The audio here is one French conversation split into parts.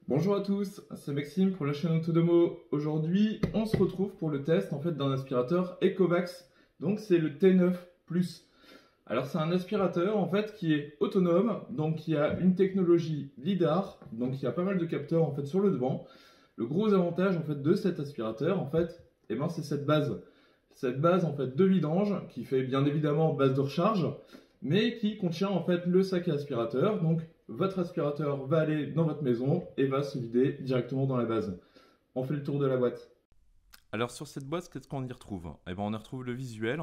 Bonjour à tous, c'est Maxime pour la chaîne Autodomo. Aujourd'hui, on se retrouve pour le test d'un aspirateur Ecovacs. Donc c'est le T9 Plus. Alors c'est un aspirateur qui est autonome, donc qui a une technologie lidar, donc il y a pas mal de capteurs sur le devant. Le gros avantage de cet aspirateur c'est cette base. Cette base de vidange qui fait bien évidemment base de recharge, mais qui contient le sac à aspirateur. Donc votre aspirateur va aller dans votre maison et va se vider directement dans la base. On fait le tour de la boîte. Alors sur cette boîte, qu'est-ce qu'on y retrouve? On y retrouve le visuel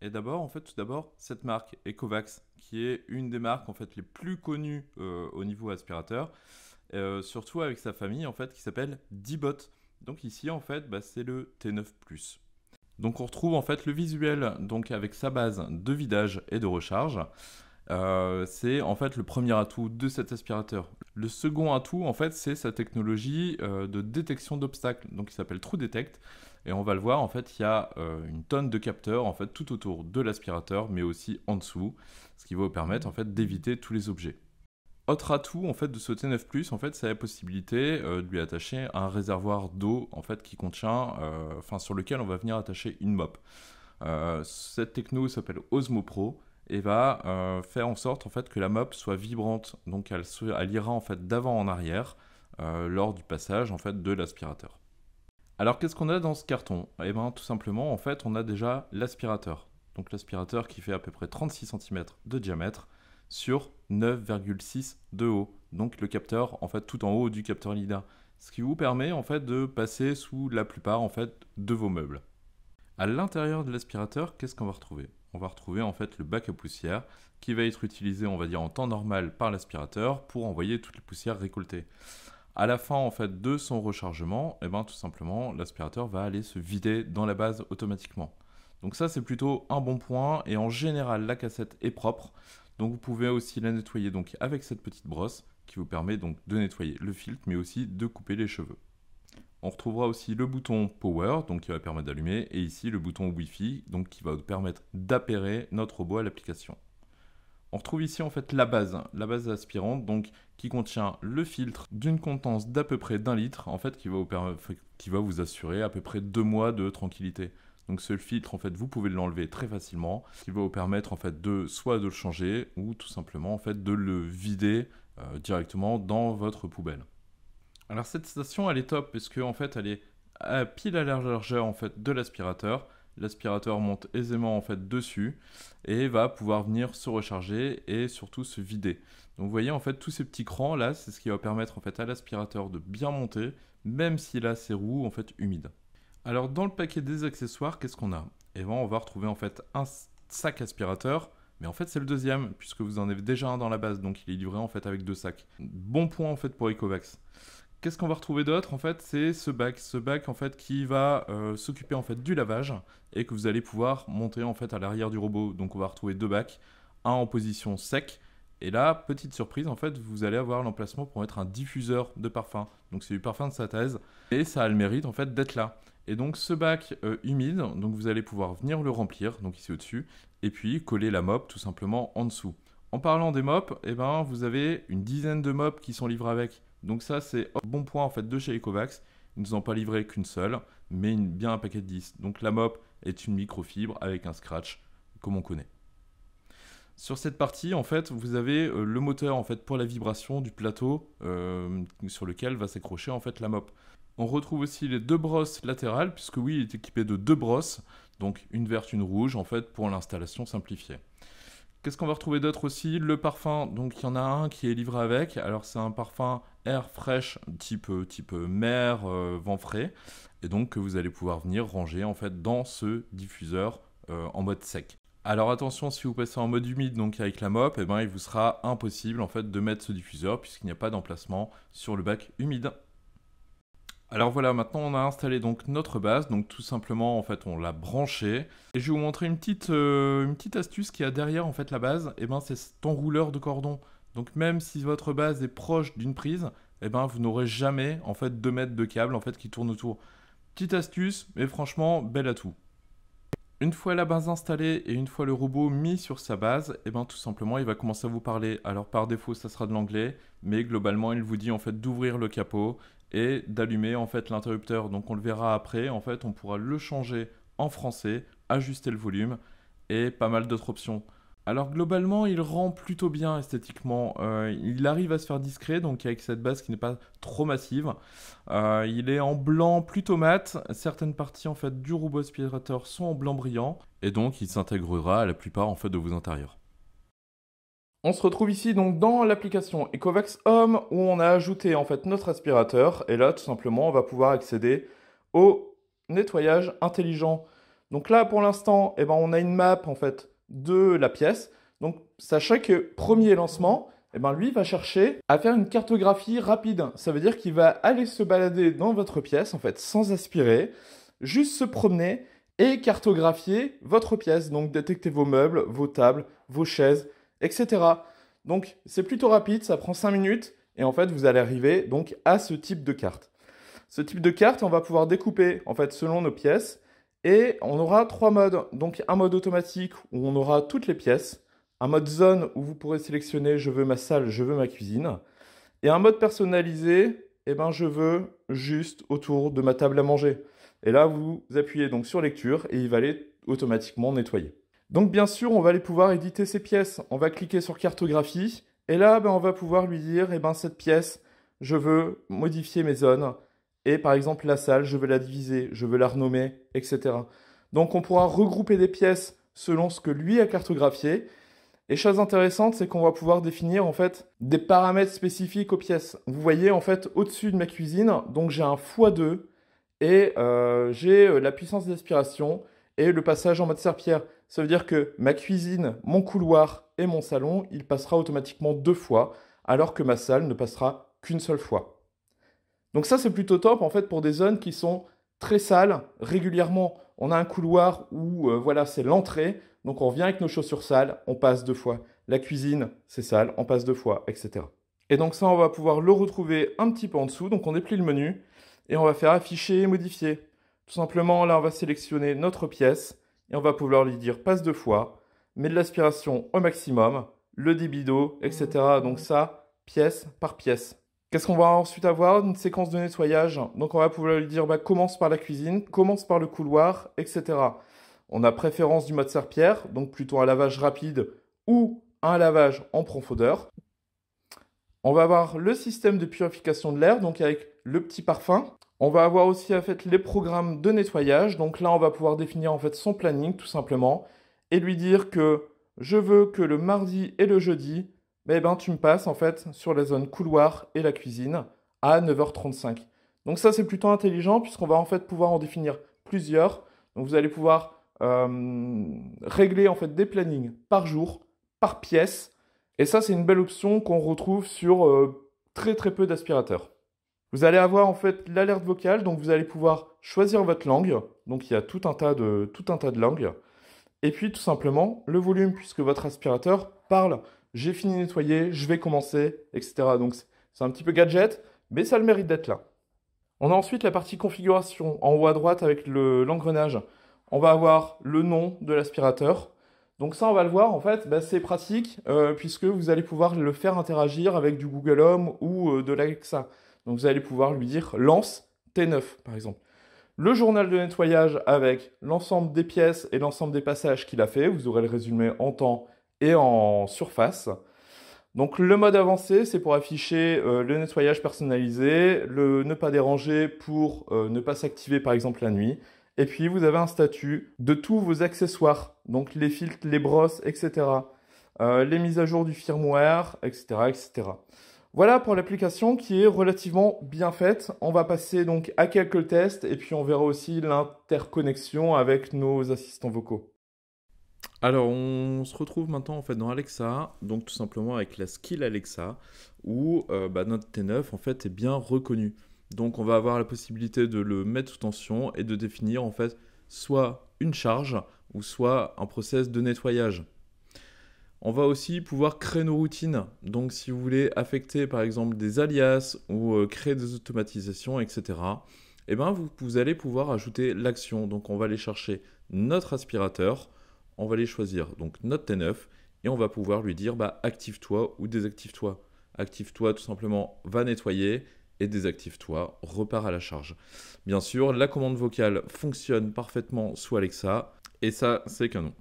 et d'abord tout d'abord cette marque Ecovacs qui est une des marques les plus connues au niveau aspirateur, surtout avec sa famille qui s'appelle D-Bot. Donc ici c'est le T9 Plus. Donc on retrouve le visuel donc avec sa base de vidage et de recharge. C'est le premier atout de cet aspirateur. Le second atout c'est sa technologie de détection d'obstacles, donc il s'appelle TrueDetect, et on va le voir il y a une tonne de capteurs tout autour de l'aspirateur, mais aussi en dessous, ce qui va vous permettre d'éviter tous les objets. Autre atout de ce T9 Plus, c'est la possibilité de lui attacher un réservoir d'eau qui contient, sur lequel on va venir attacher une mop. Cette techno s'appelle Osmo Pro et va faire en sorte que la mop soit vibrante, donc elle ira d'avant en arrière lors du passage de l'aspirateur. Alors qu'est-ce qu'on a dans ce carton? Tout simplement on a déjà l'aspirateur. Donc l'aspirateur qui fait à peu près 36 cm de diamètre sur 9,6 de haut. Donc le capteur tout en haut du capteur LIDAR. Ce qui vous permet de passer sous la plupart de vos meubles. À l'intérieur de l'aspirateur, qu'est-ce qu'on va retrouver? On va retrouver le bac à poussière qui va être utilisé, on va dire, en temps normal par l'aspirateur pour envoyer toutes les poussières récoltées. À la fin de son rechargement, tout simplement, l'aspirateur va aller se vider dans la base automatiquement. Donc ça, c'est plutôt un bon point, et en général, la cassette est propre. Donc vous pouvez aussi la nettoyer avec cette petite brosse qui vous permet de nettoyer le filtre, mais aussi de couper les cheveux. On retrouvera aussi le bouton Power, donc qui va permettre d'allumer, et ici le bouton Wi-Fi, donc qui va vous permettre d'appairer notre robot à l'application. On retrouve ici la base aspirante, donc qui contient le filtre d'une contenance d'à peu près d'1 litre, qui va vous assurer à peu près 2 mois de tranquillité. Donc ce filtre, vous pouvez l'enlever très facilement, ce qui va vous permettre soit de le changer, ou tout simplement de le vider directement dans votre poubelle. Alors cette station elle est top parce que elle est à pile à la largeur de l'aspirateur. L'aspirateur monte aisément dessus et va pouvoir venir se recharger et surtout se vider. Donc vous voyez tous ces petits crans là, c'est ce qui va permettre à l'aspirateur de bien monter, même s'il a ses roues humides. Alors dans le paquet des accessoires, qu'est-ce qu'on a? On va retrouver un sac aspirateur. Mais c'est le deuxième, puisque vous en avez déjà un dans la base, donc il est livré avec 2 sacs. Bon point pour Ecovacs. Qu'est-ce qu'on va retrouver d'autre? C'est ce bac qui va s'occuper du lavage et que vous allez pouvoir monter à l'arrière du robot. Donc on va retrouver 2 bacs, un en position sec, et là, petite surprise, vous allez avoir l'emplacement pour mettre un diffuseur de parfum. Donc c'est du parfum de synthèse, et ça a le mérite d'être là. Et donc ce bac humide, donc vous allez pouvoir venir le remplir, donc ici au-dessus, et puis coller la mop tout simplement en dessous. En parlant des mops, vous avez une dizaine de mops qui sont livrés avec. Donc ça c'est un bon point de chez Ecovacs. Ils ne nous ont pas livré qu'une seule, mais bien un paquet de 10. Donc la mop est une microfibre avec un scratch, comme on connaît. Sur cette partie, vous avez le moteur pour la vibration du plateau sur lequel va s'accrocher la mop. On retrouve aussi les 2 brosses latérales, puisque oui, il est équipé de 2 brosses, donc une verte, une rouge, pour l'installation simplifiée. Qu'est-ce qu'on va retrouver d'autre aussi? Le parfum, donc il y en a un qui est livré avec. Alors c'est un parfum air fraîche type mer, vent frais, et donc que vous allez pouvoir venir ranger dans ce diffuseur en mode sec. Alors attention, si vous passez en mode humide, donc avec la mop, il vous sera impossible de mettre ce diffuseur puisqu'il n'y a pas d'emplacement sur le bac humide. Alors voilà, maintenant on a installé donc notre base, donc tout simplement on l'a branché. Et je vais vous montrer une petite astuce qu'il y a derrière la base, c'est cet enrouleur de cordon. Donc même si votre base est proche d'une prise, vous n'aurez jamais 2 mètres de câble qui tourne autour. Petite astuce, mais franchement bel atout. Une fois la base installée et une fois le robot mis sur sa base, et ben tout simplement il va commencer à vous parler. Alors par défaut ça sera de l'anglais, mais globalement il vous dit en fait d'ouvrir le capot et d'allumer en fait l'interrupteur. Donc on le verra après, en fait on pourra le changer en français, ajuster le volume et pas mal d'autres options. Alors globalement, il rend plutôt bien esthétiquement. Il arrive à se faire discret, donc avec cette base qui n'est pas trop massive. Il est en blanc plutôt mat. Certaines parties en fait du robot aspirateur sont en blanc brillant, et donc il s'intégrera à la plupart en fait de vos intérieurs. On se retrouve ici donc dans l'application Ecovacs Home où on a ajouté en fait notre aspirateur, et là tout simplement on va pouvoir accéder au nettoyage intelligent. Donc là pour l'instant, eh ben, on a une map en fait de la pièce. Donc sachez que premier lancement, eh ben, lui va chercher à faire une cartographie rapide. Ça veut dire qu'il va aller se balader dans votre pièce en fait sans aspirer, juste se promener et cartographier votre pièce. Donc détecter vos meubles, vos tables, vos chaises, etc. Donc c'est plutôt rapide, ça prend 5 minutes et en fait vous allez arriver donc à ce type de carte. Ce type de carte, on va pouvoir découper en fait selon nos pièces et on aura 3 modes. Donc un mode automatique où on aura toutes les pièces, un mode zone où vous pourrez sélectionner je veux ma salle, je veux ma cuisine, et un mode personnalisé, eh ben je veux juste autour de ma table à manger. Et là vous appuyez donc sur lecture et il va aller automatiquement nettoyer. Donc bien sûr, on va aller pouvoir éditer ces pièces. On va cliquer sur cartographie et là, ben, on va pouvoir lui dire, eh ben, cette pièce, je veux modifier mes zones. Et par exemple, la salle, je veux la diviser, je veux la renommer, etc. Donc on pourra regrouper des pièces selon ce que lui a cartographié. Et chose intéressante, c'est qu'on va pouvoir définir en fait des paramètres spécifiques aux pièces. Vous voyez en fait au-dessus de ma cuisine, donc j'ai un x2 et j'ai la puissance d'aspiration et le passage en mode serpillère. Ça veut dire que ma cuisine, mon couloir et mon salon, il passera automatiquement 2 fois, alors que ma salle ne passera qu'une seule fois. Donc ça, c'est plutôt top en fait pour des zones qui sont très sales régulièrement. On a un couloir où voilà, c'est l'entrée, donc on vient avec nos chaussures sales, on passe 2 fois. La cuisine, c'est sale, on passe 2 fois, etc. Et donc ça, on va pouvoir le retrouver un petit peu en dessous. Donc on déplie le menu et on va faire afficher et modifier. Tout simplement, là, on va sélectionner notre pièce et on va pouvoir lui dire passe 2 fois, mets de l'aspiration au maximum, le débit d'eau, etc. Donc ça, pièce par pièce. Qu'est-ce qu'on va ensuite avoir? Une séquence de nettoyage. Donc on va pouvoir lui dire bah, commence par la cuisine, commence par le couloir, etc. On a préférence du mode serpillère, donc plutôt un lavage rapide ou un lavage en profondeur. On va avoir le système de purification de l'air, donc avec le petit parfum. On va avoir aussi en fait les programmes de nettoyage. Donc là, on va pouvoir définir en fait son planning tout simplement et lui dire que je veux que le mardi et le jeudi, eh ben, tu me passes en fait sur la zone couloir et la cuisine à 9h35. Donc ça, c'est plutôt intelligent puisqu'on va en fait pouvoir en définir plusieurs. Donc vous allez pouvoir régler en fait des plannings par jour, par pièce. Et ça, c'est une belle option qu'on retrouve sur très très peu d'aspirateurs. Vous allez avoir en fait l'alerte vocale, donc vous allez pouvoir choisir votre langue. Donc il y a tout un tas de langues. Et puis tout simplement le volume, puisque votre aspirateur parle. J'ai fini de nettoyer, je vais commencer, etc. Donc c'est un petit peu gadget, mais ça a le mérite d'être là. On a ensuite la partie configuration en haut à droite avec l'engrenage. On va avoir le nom de l'aspirateur. Donc ça, on va le voir, en fait, bah, c'est pratique puisque vous allez pouvoir le faire interagir avec du Google Home ou de l'Alexa. Donc vous allez pouvoir lui dire lance T9 par exemple. Le journal de nettoyage avec l'ensemble des pièces et l'ensemble des passages qu'il a fait. Vous aurez le résumé en temps et en surface. Donc le mode avancé, c'est pour afficher le nettoyage personnalisé, le ne pas déranger pour ne pas s'activer par exemple la nuit. Et puis vous avez un statut de tous vos accessoires, donc les filtres, les brosses, etc. Les mises à jour du firmware, etc., etc. Voilà pour l'application qui est relativement bien faite. On va passer donc à quelques tests et puis on verra aussi l'interconnexion avec nos assistants vocaux. Alors, on se retrouve maintenant en fait dans Alexa, donc tout simplement avec la skill Alexa, où notre T9 en fait est bien reconnu. Donc, on va avoir la possibilité de le mettre sous tension et de définir en fait soit une charge ou soit un process de nettoyage. On va aussi pouvoir créer nos routines. Donc, si vous voulez affecter par exemple des alias ou créer des automatisations, etc. et ben vous allez pouvoir ajouter l'action. Donc on va aller chercher notre aspirateur, on va aller choisir donc notre T9 et on va pouvoir lui dire bah, active-toi ou désactive-toi. Active-toi tout simplement, va nettoyer, et désactive-toi, repart à la charge. Bien sûr, la commande vocale fonctionne parfaitement sous Alexa, et ça, c'est canon.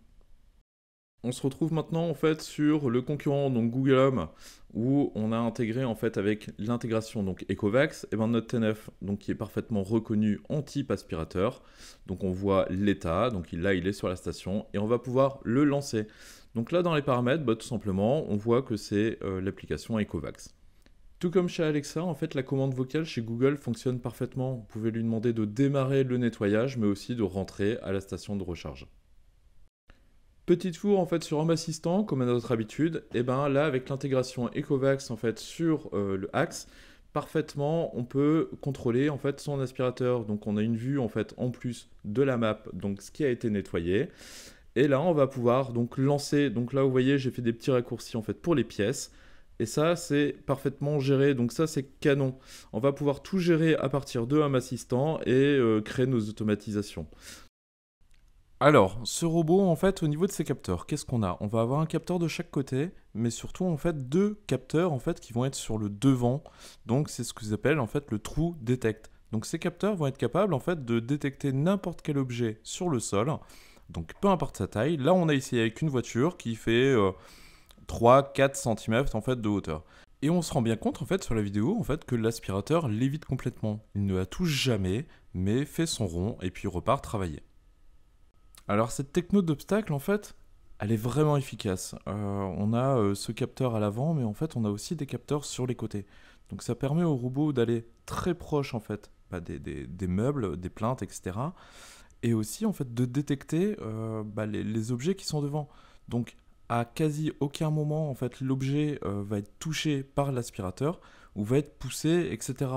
On se retrouve maintenant en fait sur le concurrent donc Google Home où on a intégré en fait avec l'intégration donc Ecovacs et ben notre T9 donc qui est parfaitement reconnu en type aspirateur. Donc on voit l'état, donc là il est sur la station et on va pouvoir le lancer. Donc là dans les paramètres, bah, tout simplement on voit que c'est l'application Ecovacs. Tout comme chez Alexa, en fait, la commande vocale chez Google fonctionne parfaitement. Vous pouvez lui demander de démarrer le nettoyage, mais aussi de rentrer à la station de recharge. Petit tour en fait sur Home Assistant, comme à notre habitude, et ben là avec l'intégration Ecovacs en fait sur le Axe, parfaitement on peut contrôler en fait son aspirateur. Donc on a une vue en fait en plus de la map, donc ce qui a été nettoyé. Et là on va pouvoir donc lancer. Donc là vous voyez j'ai fait des petits raccourcis en fait pour les pièces. Et ça, c'est parfaitement géré, donc ça, c'est canon. On va pouvoir tout gérer à partir de Home Assistant et créer nos automatisations. Alors, ce robot, en fait, au niveau de ses capteurs, qu'est-ce qu'on a? On va avoir un capteur de chaque côté, mais surtout, en fait, deux capteurs, en fait, qui vont être sur le devant. Donc, c'est ce que j'appelle, en fait, le True Detect. Donc, ces capteurs vont être capables, en fait, de détecter n'importe quel objet sur le sol. Donc, peu importe sa taille. Là, on a essayé avec une voiture qui fait 3-4 cm en fait de hauteur. Et on se rend bien compte en fait sur la vidéo en fait que l'aspirateur l'évite complètement. Il ne la touche jamais, mais fait son rond et puis repart travailler. Alors cette techno d'obstacle en fait, elle est vraiment efficace. On a ce capteur à l'avant, mais en fait on a aussi des capteurs sur les côtés. Donc ça permet au robot d'aller très proche en fait des meubles, des plinthes, etc. Et aussi en fait de détecter les objets qui sont devant. Donc à quasi aucun moment en fait l'objet va être touché par l'aspirateur ou va être poussé, etc.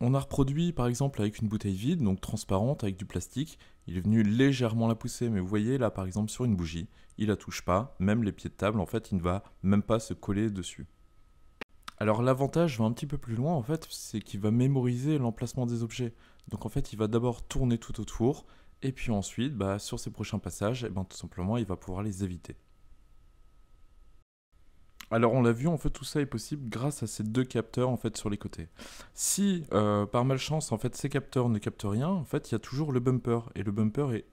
On a reproduit par exemple avec une bouteille vide, donc transparente avec du plastique. Il est venu légèrement la pousser, mais vous voyez là par exemple sur une bougie, il la touche pas, même les pieds de table en fait il ne va même pas se coller dessus. Alors l'avantage va un petit peu plus loin en fait, c'est qu'il va mémoriser l'emplacement des objets. Donc en fait il va d'abord tourner tout autour, et puis ensuite sur ses prochains passages, tout simplement il va pouvoir les éviter. Alors on l'a vu, en fait tout ça est possible grâce à ces deux capteurs en fait sur les côtés. Si par malchance en fait ces capteurs ne captent rien, en fait il y a toujours le bumper et le bumper est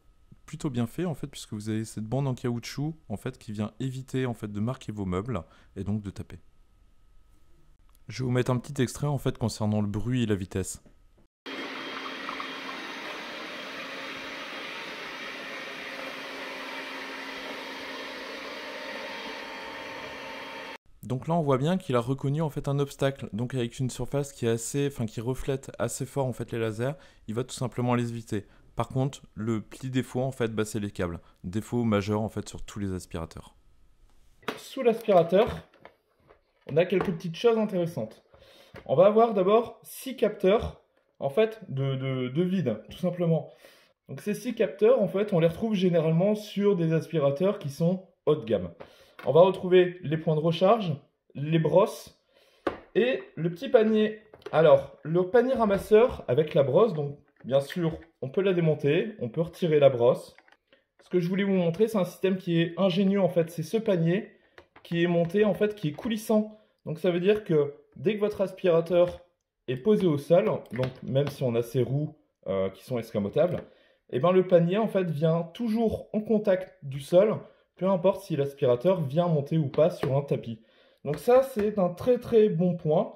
plutôt bien fait en fait puisque vous avez cette bande en caoutchouc en fait qui vient éviter en fait de marquer vos meubles et donc de taper. Je vais vous mettre un petit extrait en fait concernant le bruit et la vitesse. Donc là, on voit bien qu'il a reconnu en fait un obstacle. Donc avec une surface qui est qui reflète assez fort en fait les lasers, il va tout simplement les éviter. Par contre, le petit défaut en fait, c'est les câbles. Défaut majeur en fait sur tous les aspirateurs. Sous l'aspirateur, on a quelques petites choses intéressantes. On va avoir d'abord 6 capteurs en fait de vide, tout simplement. Donc ces 6 capteurs, en fait, on les retrouve généralement sur des aspirateurs qui sont haut de gamme. On va retrouver les points de recharge, les brosses et le petit panier. Alors, le panier ramasseur avec la brosse, donc bien sûr, on peut la démonter, on peut retirer la brosse. Ce que je voulais vous montrer, c'est un système qui est ingénieux en fait. C'est ce panier qui est monté en fait, qui est coulissant. Donc ça veut dire que dès que votre aspirateur est posé au sol, donc même si on a ces roues qui sont escamotables, et le panier en fait vient toujours en contact du sol, peu importe si l'aspirateur vient monter ou pas sur un tapis. Donc ça, c'est un très très bon point.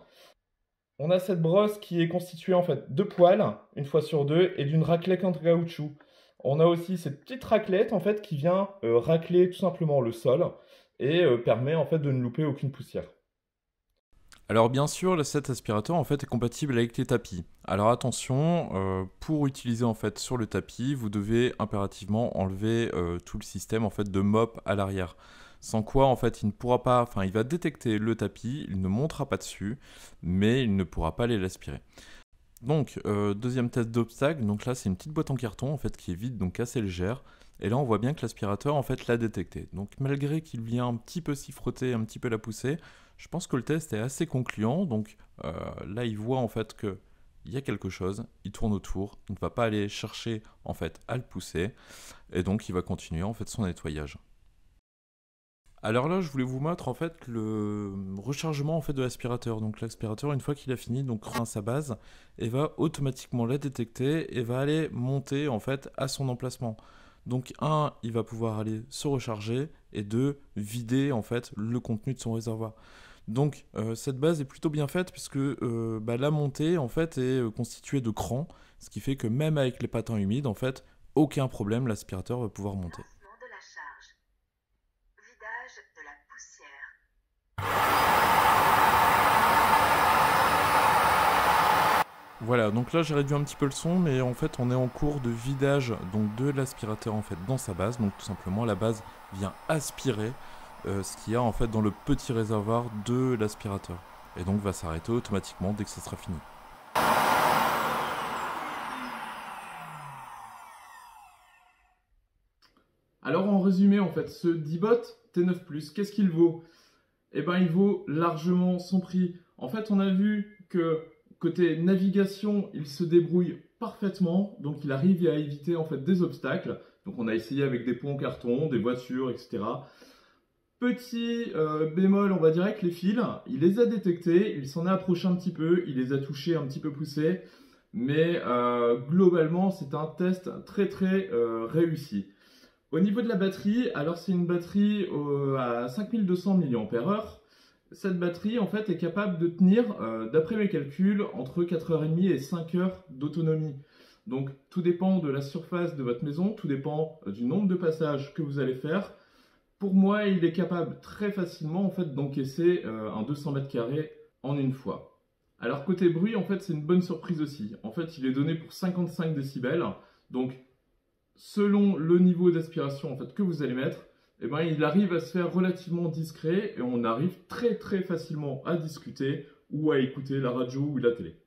On a cette brosse qui est constituée en fait de poils, une fois sur deux, et d'une raclette en caoutchouc. On a aussi cette petite raclette en fait qui vient racler tout simplement le sol et permet en fait de ne louper aucune poussière. Alors bien sûr, cet aspirateur en fait est compatible avec les tapis. Alors attention, pour utiliser en fait sur le tapis, vous devez impérativement enlever tout le système en fait de mop à l'arrière. Sans quoi en fait il ne pourra pas, il va détecter le tapis, il ne montera pas dessus, mais il ne pourra pas aller l'aspirer. Donc deuxième test d'obstacle, donc là c'est une petite boîte en carton en fait qui est vide, donc assez légère. Et là on voit bien que l'aspirateur en fait l'a détecté. Donc malgré qu'il vient un petit peu s'y frotter, un petit peu la pousser, je pense que le test est assez concluant. Donc là il voit en fait que il y a quelque chose, il tourne autour, il ne va pas aller chercher en fait à le pousser, et donc il va continuer en fait son nettoyage. Alors là, je voulais vous montrer en fait le rechargement en fait de l'aspirateur. Donc l'aspirateur, une fois qu'il a fini, donc rejoint sa base et va automatiquement la détecter et va aller monter en fait à son emplacement. Donc un, il va pouvoir aller se recharger et deux, vider en fait le contenu de son réservoir. Donc cette base est plutôt bien faite puisque la montée en fait est constituée de crans, ce qui fait que même avec les patins humides en fait, aucun problème, l'aspirateur va pouvoir monter. Lancement de la charge. Vidage de la poussière. Voilà, donc là j'ai réduit un petit peu le son, mais en fait on est en cours de vidage donc de l'aspirateur en fait dans sa base. Donc tout simplement la base vient aspirer ce qu'il y a en fait dans le petit réservoir de l'aspirateur. Et donc va s'arrêter automatiquement dès que ça sera fini. Alors en résumé, en fait, ce D-Bot T9+, qu'est-ce qu'il vaut? Eh ben, il vaut largement son prix. En fait, on a vu que côté navigation, il se débrouille parfaitement, donc il arrive à éviter en fait des obstacles. Donc on a essayé avec des ponts en carton, des voitures, etc. Petit bémol, on va dire avec les fils, il les a détectés, il s'en est approché un petit peu, il les a touchés, un petit peu poussés, mais globalement, c'est un test très réussi. Au niveau de la batterie, alors c'est une batterie à 5200 mAh. Cette batterie en fait est capable de tenir, d'après mes calculs, entre 4h30 et 5 heures d'autonomie. Donc tout dépend de la surface de votre maison, tout dépend du nombre de passages que vous allez faire. Pour moi, il est capable très facilement en fait d'encaisser un 200 m² en une fois. Alors côté bruit, en fait, c'est une bonne surprise aussi. En fait, il est donné pour 55 décibels. Donc selon le niveau d'aspiration en fait, que vous allez mettre, eh ben, il arrive à se faire relativement discret et on arrive très facilement à discuter ou à écouter la radio ou la télé.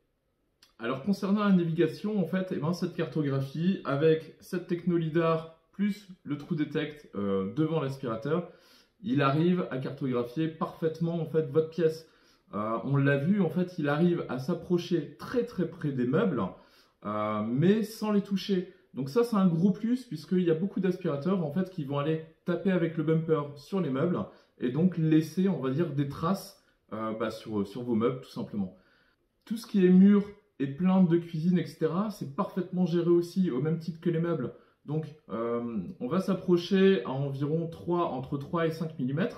Alors concernant la navigation, en fait, eh ben, cette cartographie avec cette techno lidar plus le trou detect devant l'aspirateur, il arrive à cartographier parfaitement en fait votre pièce. On l'a vu, en fait, il arrive à s'approcher très près des meubles, mais sans les toucher. Donc ça, c'est un gros plus puisqu'il y a beaucoup d'aspirateurs en fait qui vont aller taper avec le bumper sur les meubles et donc laisser, on va dire, des traces sur vos meubles tout simplement. Tout ce qui est mur et plainte de cuisine, etc., c'est parfaitement géré aussi au même titre que les meubles. Donc on va s'approcher à environ entre 3 et 5 mm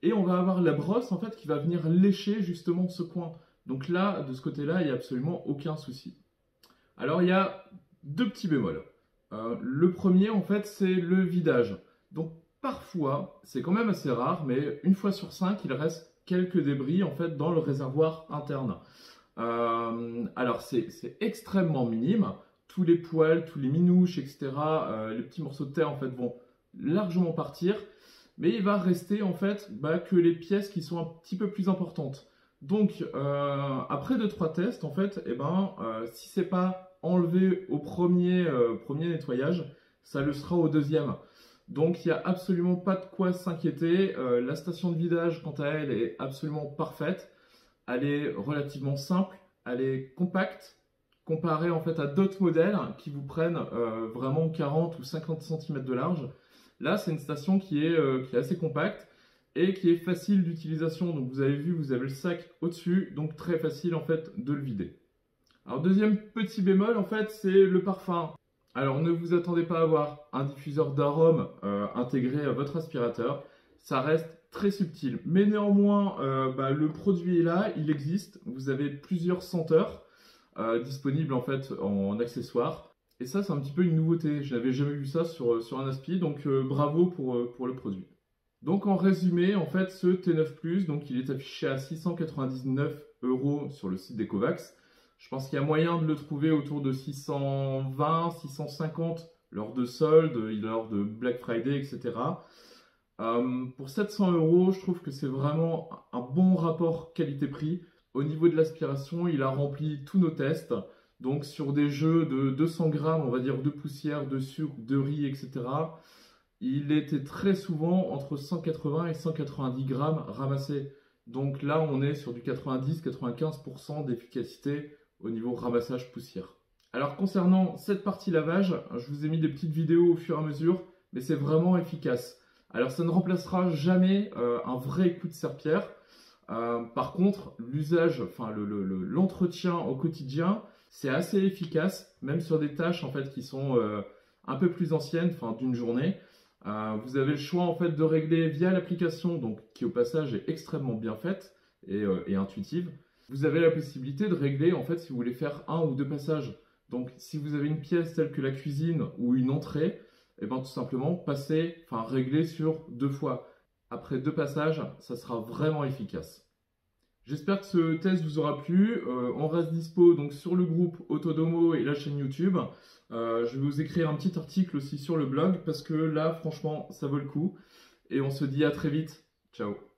et on va avoir la brosse en fait qui va venir lécher justement ce coin. Donc là, de ce côté-là, il n'y a absolument aucun souci. Alors il y a deux petits bémols. Le premier, en fait, c'est le vidage. Donc, parfois, c'est quand même assez rare, mais une fois sur 5, il reste quelques débris, en fait, dans le réservoir interne. Alors, c'est extrêmement minime. Tous les poils, tous les minouches, etc., les petits morceaux de terre, en fait, vont largement partir. Mais il va rester, en fait, que les pièces qui sont un petit peu plus importantes. Donc, après 2-3 tests, en fait, si c'est pas enlevé au premier nettoyage, ça le sera au deuxième. Donc il n'y a absolument pas de quoi s'inquiéter. La station de vidage, quant à elle, est absolument parfaite. Elle est relativement simple, elle est compacte, comparée en fait à d'autres modèles qui vous prennent vraiment 40 ou 50 cm de large. Là, c'est une station qui est assez compacte et qui est facile d'utilisation. Donc vous avez vu, vous avez le sac au-dessus, donc très facile en fait de le vider. Alors deuxième petit bémol en fait, c'est le parfum. Alors ne vous attendez pas à avoir un diffuseur d'arômes intégré à votre aspirateur. Ça reste très subtil. Mais néanmoins, le produit est là, il existe. Vous avez plusieurs senteurs disponibles en fait en accessoire. Et ça, c'est un petit peu une nouveauté. Je n'avais jamais vu ça sur un aspi, donc bravo pour le produit. Donc en résumé, en fait, ce T9+, donc il est affiché à 699 € sur le site d'Ecovacs. Je pense qu'il y a moyen de le trouver autour de 620, 650 lors de soldes, lors de Black Friday, etc. Pour 700 €, je trouve que c'est vraiment un bon rapport qualité-prix. Au niveau de l'aspiration, il a rempli tous nos tests. Donc sur des jeux de 200 grammes, on va dire, de poussière, de sucre, de riz, etc., il était très souvent entre 180 et 190 grammes ramassés. Donc là, on est sur du 90-95% d'efficacité au niveau ramassage poussière. Alors concernant cette partie lavage, je vous ai mis des petites vidéos au fur et à mesure, mais c'est vraiment efficace. Alors ça ne remplacera jamais un vrai coup de serpillère. Par contre, l'usage, enfin l'entretien au quotidien, c'est assez efficace, même sur des tâches en fait qui sont un peu plus anciennes, enfin d'une journée. Vous avez le choix en fait de régler via l'application, donc qui au passage est extrêmement bien faite et intuitive. Vous avez la possibilité de régler en fait si vous voulez faire 1 ou 2 passages. Donc si vous avez une pièce telle que la cuisine ou une entrée, et bien tout simplement régler sur 2 fois. Après 2 passages, ça sera vraiment efficace. J'espère que ce test vous aura plu. On reste dispo donc sur le groupe Autodomo et la chaîne YouTube. Je vais vous écrire un petit article aussi sur le blog parce que là franchement ça vaut le coup. Et on se dit à très vite. Ciao.